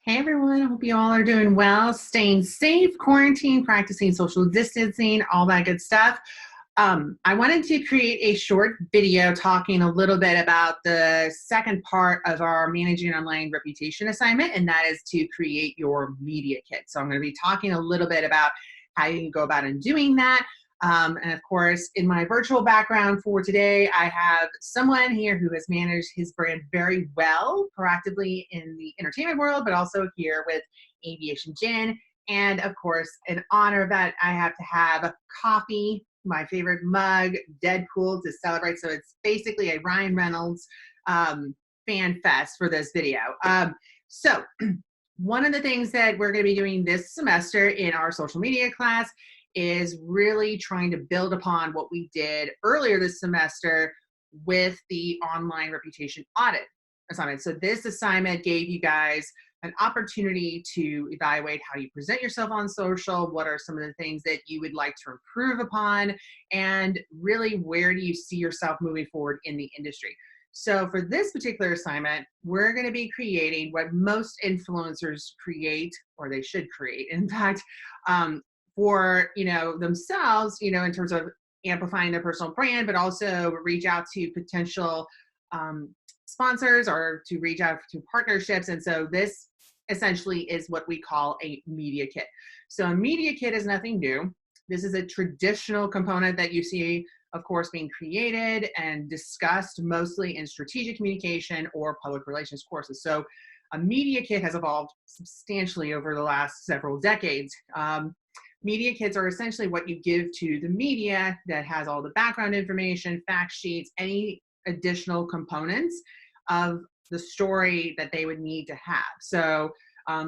Hey everyone, I hope you all are doing well, staying safe, quarantine, practicing social distancing, all that good stuff. I wanted to create a short video talking a little bit about the second part of our Managing Online Reputation assignment, and that is to create your media kit. So I'm going to be talking a little bit about how you can go about in doing that. And of course, in my virtual background for today, I have someone here who has managed his brand very well, proactively in the entertainment world, but also here with Aviation Gin. And of course, in honor of that, I have to have coffee, my favorite mug, Deadpool, to celebrate. So it's basically a Ryan Reynolds fan fest for this video. So one of the things that we're going to be doing this semester in our social media class is really trying to build upon what we did earlier this semester with the online reputation audit assignment. So this assignment gave you guys an opportunity to evaluate how you present yourself on social, what are some of the things that you would like to improve upon, and really where do you see yourself moving forward in the industry. So for this particular assignment, we're going to be creating what most influencers create, or they should create, in fact, for themselves, in terms of amplifying their personal brand, but also reach out to potential sponsors or to reach out to partnerships. And so this essentially is what we call a media kit. So a media kit is nothing new. This is a traditional component that you see, of course, being created and discussed mostly in strategic communication or public relations courses. So a media kit has evolved substantially over the last several decades. Media kits are essentially what you give to the media that has all the background information, fact sheets, any additional components of the story that they would need to have. So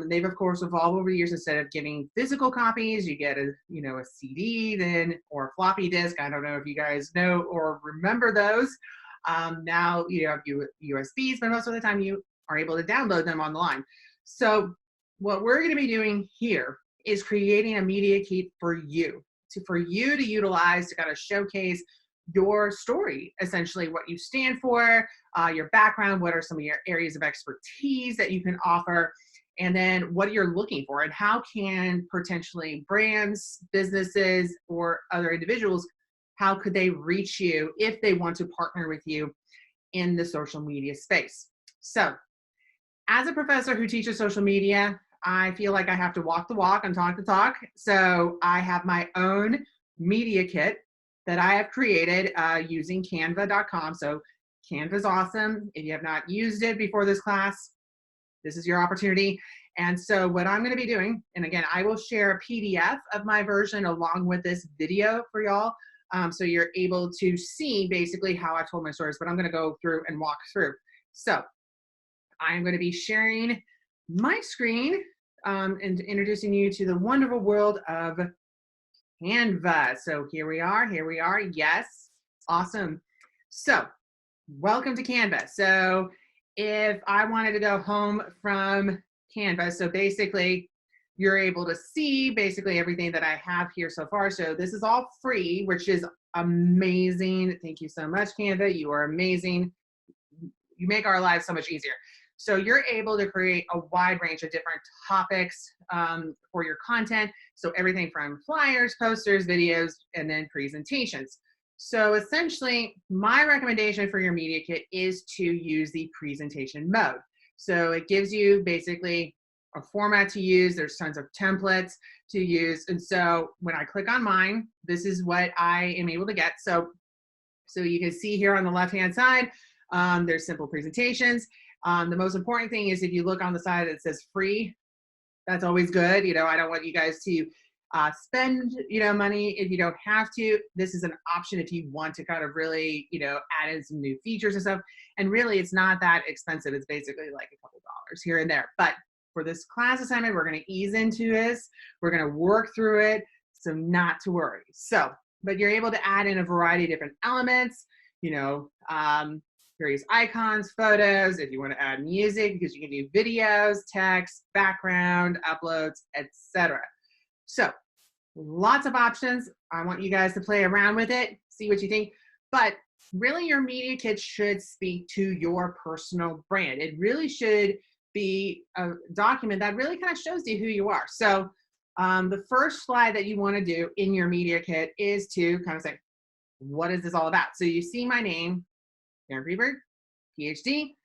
they've of course evolved over the years. Instead of giving physical copies, you get a CD then, or a floppy disk. I don't know if you guys know or remember those. Now you have USBs, but most of the time you are able to download them on the line. So what we're going to be doing here is creating a media kit for you to utilize to kind of showcase your story, essentially what you stand for, your background, what are some of your areas of expertise that you can offer, and then what you're looking for, and how can potentially brands, businesses, or other individuals, how could they reach you if they want to partner with you in the social media space. So as a professor who teaches social media, I feel like I have to walk the walk and talk the talk. So I have my own media kit that I have created using canva.com. So Canva's awesome. If you have not used it before this class, this is your opportunity. And so what I'm going to be doing, and again, I will share a PDF of my version along with this video for y'all. So you're able to see basically how I told my stories, but I'm going to go through and walk through. So I'm going to be sharing my screen and introducing you to the wonderful world of Canva. So here we are, yes, awesome. So welcome to Canva. So if I wanted to go home from Canva, so basically you're able to see basically everything that I have here so far. So this is all free, which is amazing. Thank you so much, Canva. You are amazing. You make our lives so much easier. So you're able to create a wide range of different topics for your content. So everything from flyers, posters, videos, and then presentations. So essentially, my recommendation for your media kit is to use the presentation mode. So it gives you basically a format to use. There's tons of templates to use. And so when I click on mine, this is what I am able to get. So you can see here on the left-hand side, there's simple presentations. The most important thing is if you look on the side that says free, that's always good. I don't want you guys to spend, money if you don't have to. This is an option if you want to kind of really, add in some new features and stuff. And really, it's not that expensive. It's basically like a couple dollars here and there. But for this class assignment, we're going to ease into this. We're going to work through it. So not to worry. So, but you're able to add in a variety of different elements, various icons, photos, if you want to add music, because you can do videos, text, background, uploads, etc. So lots of options. I want you guys to play around with it, see what you think. But really, your media kit should speak to your personal brand. It really should be a document that really kind of shows you who you are. So the first slide that you want to do in your media kit is to kind of say, what is this all about? So you see my name, Karen Freeberg, PhD,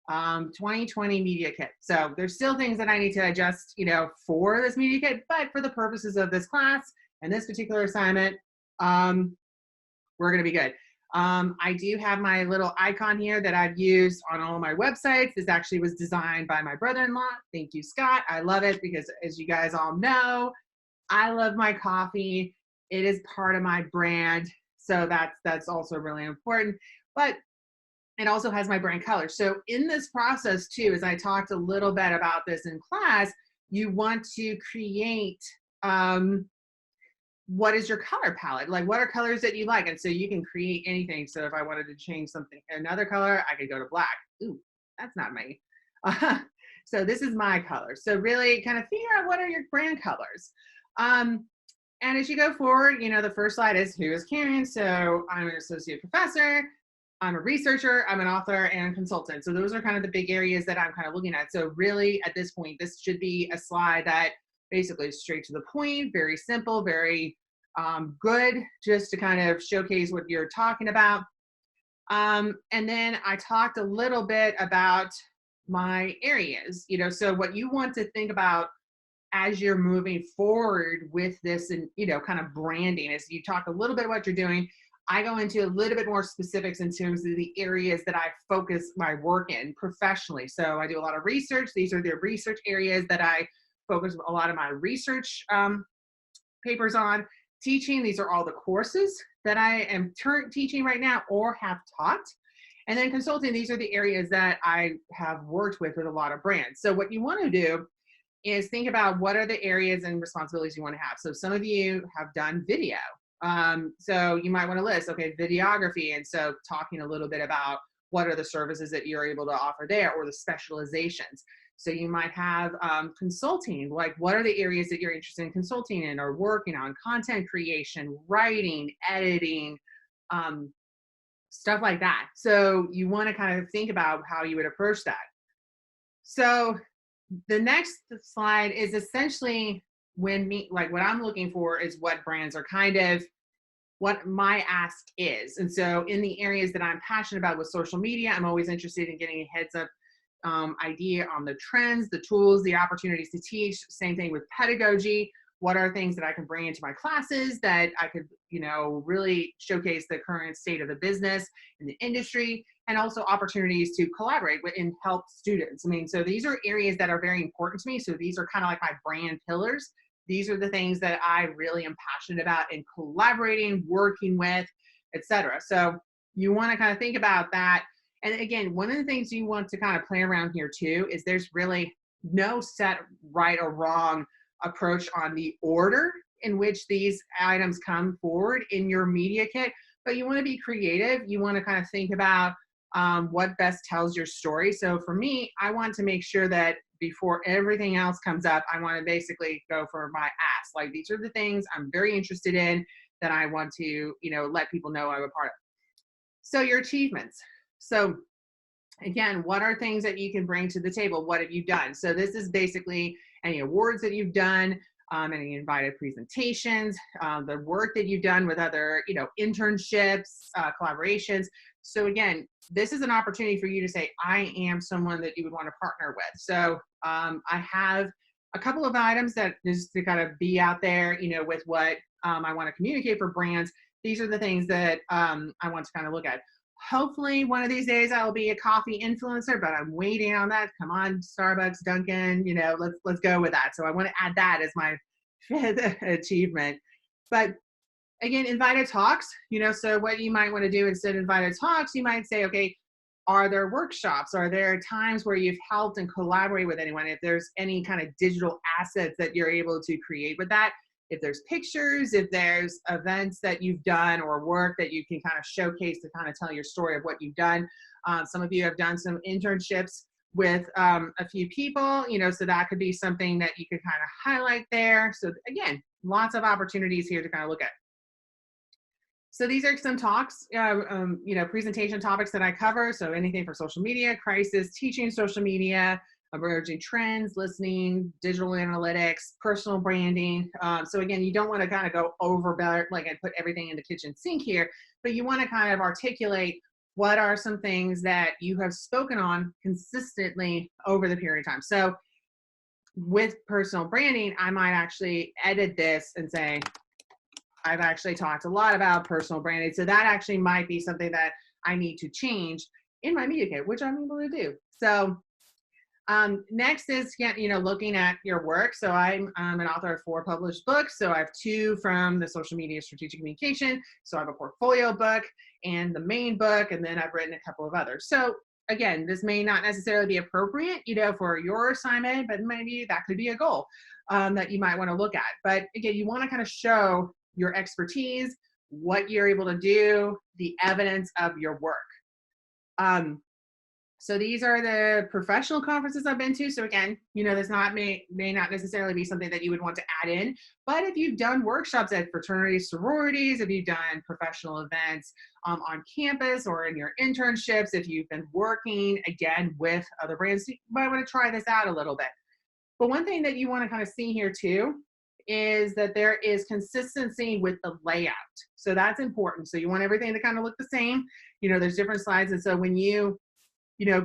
2020 media kit. So there's still things that I need to adjust, for this media kit, but for the purposes of this class and this particular assignment, we're going to be good. I do have my little icon here that I've used on all my websites. This actually was designed by my brother-in-law. Thank you, Scott. I love it because, as you guys all know, I love my coffee. It is part of my brand. So that's also really important. But it also has my brand color. So in this process too, as I talked a little bit about this in class, you want to create what is your color palette? Like, what are colors that you like? And so you can create anything. So if I wanted to change something, another color, I could go to black. Ooh, that's not me. So this is my color. So really kind of figure out what are your brand colors. And as you go forward, the first slide is who is Karen. So I'm an associate professor. I'm a researcher, I'm an author, and consultant. So those are kind of the big areas that I'm kind of looking at. So really, at this point, this should be a slide that basically is straight to the point, very simple, very good, just to kind of showcase what you're talking about. And then I talked a little bit about my areas, so what you want to think about as you're moving forward with this and, kind of branding is you talk a little bit about what you're doing. I go into a little bit more specifics in terms of the areas that I focus my work in professionally. So I do a lot of research. These are the research areas that I focus a lot of my research papers on. Teaching, these are all the courses that I am teaching right now or have taught. And then consulting, these are the areas that I have worked with a lot of brands. So what you want to do is think about what are the areas and responsibilities you want to have. So some of you have done video. So you might want to list, okay, videography. And so talking a little bit about what are the services that you're able to offer there or the specializations. So you might have consulting, like what are the areas that you're interested in consulting in or working on, content creation, writing, editing, stuff like that. So you want to kind of think about how you would approach that. So the next slide is essentially what I'm looking for is what brands are kind of what my ask is. And so in the areas that I'm passionate about with social media, I'm always interested in getting a heads up idea on the trends, the tools, the opportunities to teach. Same thing with pedagogy. What are things that I can bring into my classes that I could, really showcase the current state of the business in the industry, and also opportunities to collaborate with and help students. So these are areas that are very important to me. So these are kind of like my brand pillars. These are the things that I really am passionate about in collaborating, working with, etc. So you want to kind of think about that. And again, one of the things you want to kind of play around here too is there's really no set right or wrong approach on the order in which these items come forward in your media kit, but you want to be creative. You want to kind of think about what best tells your story. So for me, I want to make sure that before everything else comes up, I want to basically go for my ask. Like these are the things I'm very interested in that I want to, let people know I'm a part of. So your achievements. So again, what are things that you can bring to the table? What have you done? So this is basically any awards that you've done, any invited presentations, the work that you've done with other, internships, collaborations. So again, this is an opportunity for you to say, I am someone that you would want to partner with. So I have a couple of items that just to kind of be out there, with what I want to communicate for brands. These are the things that I want to kind of look at. Hopefully one of these days I'll be a coffee influencer, but I'm waiting on that. Come on, Starbucks, Dunkin', let's go with that. So I want to add that as my fifth achievement. But again, invited talks, so what you might want to do instead of invited talks, you might say, okay, are there workshops? Are there times where you've helped and collaborate with anyone? If there's any kind of digital assets that you're able to create with that, if there's pictures, if there's events that you've done or work that you can kind of showcase to kind of tell your story of what you've done. Some of you have done some internships with a few people, so that could be something that you could kind of highlight there. So again, lots of opportunities here to kind of look at. So these are some talks, presentation topics that I cover. So anything for social media, crisis, teaching social media, emerging trends, listening, digital analytics, personal branding. So again, you don't want to kind of go over, like I put everything in the kitchen sink here, but you want to kind of articulate what are some things that you have spoken on consistently over the period of time. So with personal branding, I might actually edit this and say, I've actually talked a lot about personal branding. So that actually might be something that I need to change in my media kit, which I'm able to do. So next is, looking at your work. So I'm an author of 4 published books. So I have 2 from the social media strategic communication. So I have a portfolio book and the main book, and then I've written a couple of others. So again, this may not necessarily be appropriate, for your assignment, but maybe that could be a goal that you might want to look at. But again, you want to kind of show your expertise, what you're able to do, the evidence of your work. So these are the professional conferences I've been to. So again, this may not necessarily be something that you would want to add in, but if you've done workshops at fraternities, sororities, if you've done professional events on campus or in your internships, if you've been working again with other brands, you might want to try this out a little bit. But one thing that you want to kind of see here too is that there is consistency with the layout. So that's important. So you want everything to kind of look the same. There's different slides. And so when you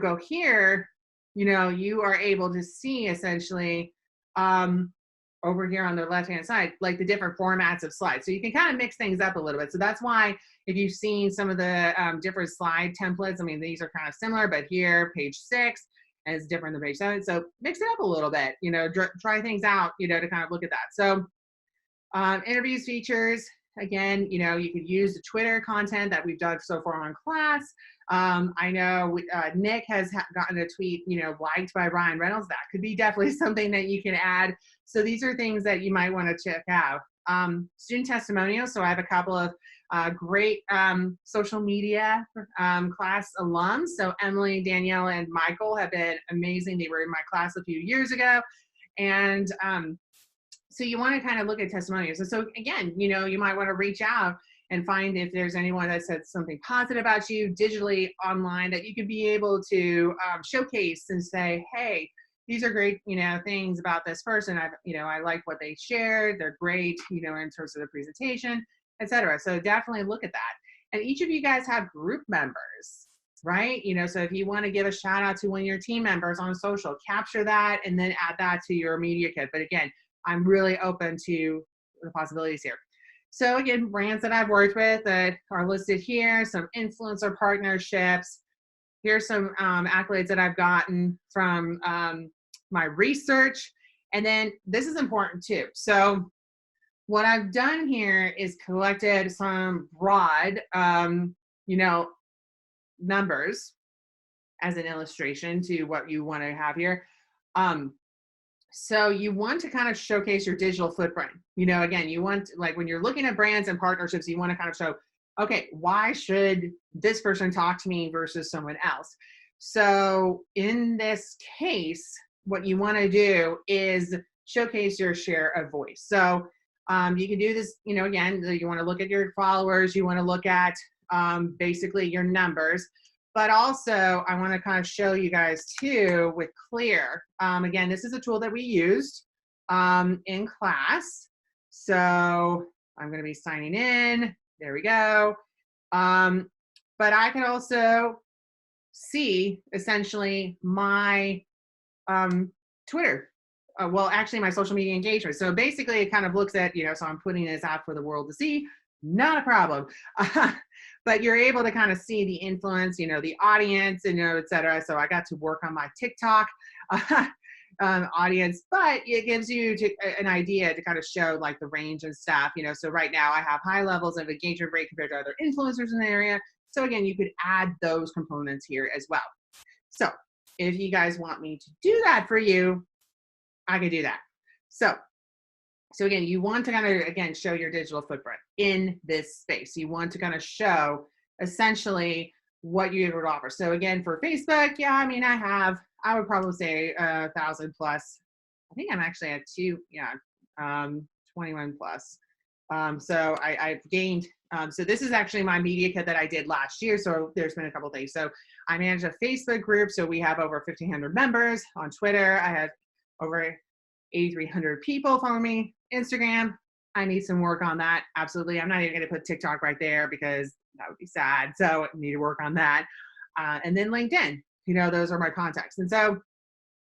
go here, you are able to see essentially over here on the left-hand side, like the different formats of slides. So you can kind of mix things up a little bit. So that's why if you've seen some of the different slide templates, I mean, these are kind of similar, but here, page 6 is different than page 7. So mix it up a little bit, try things out, to kind of look at that. So interviews, features, again, you could use the Twitter content that we've done so far on class. I know Nick has gotten a tweet, liked by Ryan Reynolds. That could be definitely something that you can add. So these are things that you might want to check out. Student testimonials. So I have a couple of great social media class alums. So Emily, Danielle, and Michael have been amazing. They were in my class a few years ago. And so you want to kind of look at testimonials. And so again, you might want to reach out and find if there's anyone that said something positive about you digitally online that you could be able to showcase and say, hey, these are great, things about this person. I like what they shared. They're great, in terms of the presentation, etc. So definitely look at that. And each of you guys have group members, right? So if you want to give a shout out to one of your team members on social, capture that and then add that to your media kit. But again, I'm really open to the possibilities here. So again, brands that I've worked with that are listed here, some influencer partnerships. Here's some accolades that I've gotten from my research. And then this is important too. So what I've done here is collected some broad, numbers as an illustration to what you want to have here. So you want to kind of showcase your digital footprint. Again, you want, like when you're looking at brands and partnerships, you want to kind of show, okay, why should this person talk to me versus someone else? So in this case, what you want to do is showcase your share of voice. So you can do this, again, you want to look at your followers, you want to look at basically your numbers. But also, I want to kind of show you guys too with Clear. Again, this is a tool that we used in class. So I'm going to be signing in. There we go. But I can also see essentially my Twitter. Well, actually, my social media engagement. So basically, it kind of looks at, so I'm putting this out for the world to see. Not a problem. But you're able to kind of see the influence, the audience, and, et cetera. So I got to work on my TikTok audience, but it gives you an idea to kind of show like the range and stuff, So right now I have high levels of engagement rate compared to other influencers in the area. So again, you could add those components here as well. So if you guys want me to do that for you, I can do that. So again, you want to kind of, again, show your digital footprint in this space. You want to kind of show essentially what you're able to offer. So again, for Facebook, yeah, I mean, I would probably say 1,000 plus. I think I'm actually at 21 plus. So I've gained So this is actually my media kit that I did last year. So there's been a couple things. So I manage a Facebook group. So we have over 1,500 members. On Twitter, I have over 8,300 people follow me. Instagram, I need some work on that. Absolutely. I'm not even going to put TikTok right there because that would be sad. So I need to work on that. And then LinkedIn, those are my contacts. And so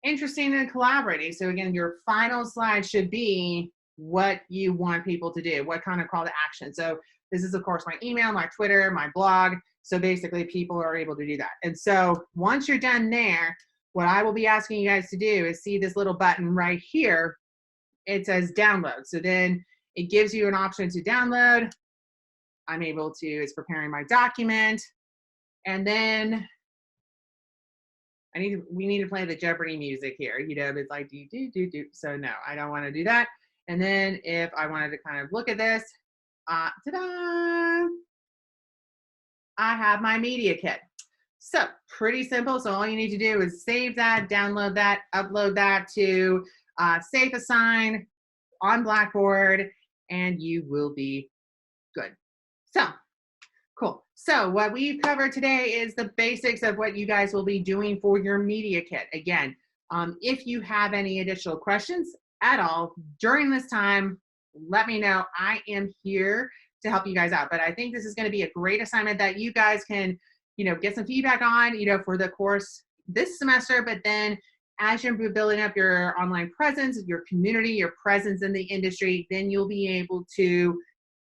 interesting and collaborating. So again, your final slide should be what you want people to do, what kind of call to action. So this is, of course, my email, my Twitter, my blog. So basically, people are able to do that. And so once you're done there, what I will be asking you guys to do is see this little button right here. It says download. So then it gives you an option to download. I'm able to, it's preparing my document. And then we need to play the Jeopardy music here. It's like do, do, do, do. So no, I don't want to do that. And then if I wanted to kind of look at this, ta-da! I have my media kit. So pretty simple. So all you need to do is save that, download that, upload that to Safe Assign on Blackboard, and you will be good. So cool. So what we've covered today is the basics of what you guys will be doing for your media kit. Again, if you have any additional questions at all during this time, let me know. I am here to help you guys out. But I think this is going to be a great assignment that you guys can, get some feedback on, for the course this semester. But then as you're building up your online presence, your community, your presence in the industry, then you'll be able to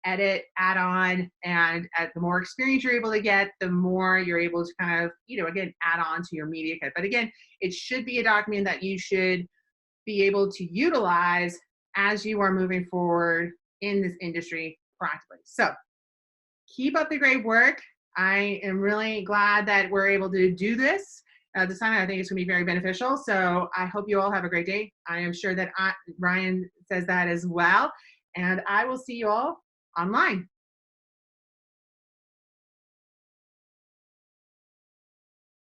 edit, add on, and the more experience you're able to get, the more you're able to kind of, again, add on to your media kit. But again, it should be a document that you should be able to utilize as you are moving forward in this industry practically. So keep up the great work. I am really glad that we're able to do this this time. I think it's going to be very beneficial. So I hope you all have a great day. I am sure that Ryan says that as well. And I will see you all online.